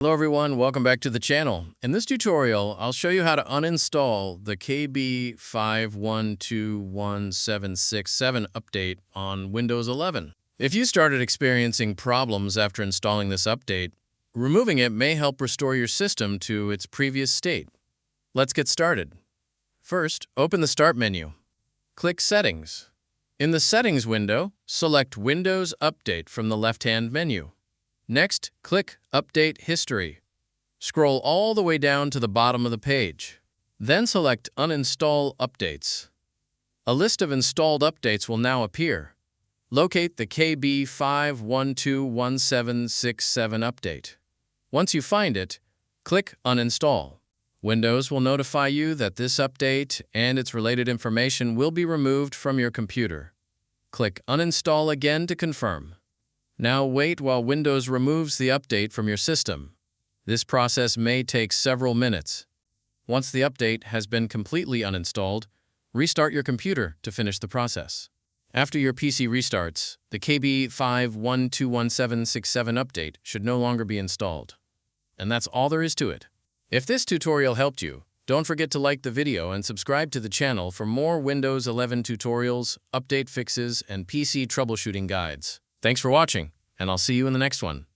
Hello everyone, welcome back to the channel. In this tutorial, I'll show you how to uninstall the KB5121767 update on Windows 11. If you started experiencing problems after installing this update, removing it may help restore your system to its previous state. Let's get started. First, open the Start menu. Click Settings. In the Settings window, select Windows Update from the left-hand menu. Next, click Update History. Scroll all the way down to the bottom of the page. Then select Uninstall Updates. A list of installed updates will now appear. Locate the KB5121767 update. Once you find it, click Uninstall. Windows will notify you that this update and its related information will be removed from your computer. Click Uninstall again to confirm. Now wait while Windows removes the update from your system. This process may take several minutes. Once the update has been completely uninstalled, restart your computer to finish the process. After your PC restarts, the KB5121767 update should no longer be installed. And that's all there is to it. If this tutorial helped you, don't forget to like the video and subscribe to the channel for more Windows 11 tutorials, update fixes, and PC troubleshooting guides. Thanks for watching, and I'll see you in the next one.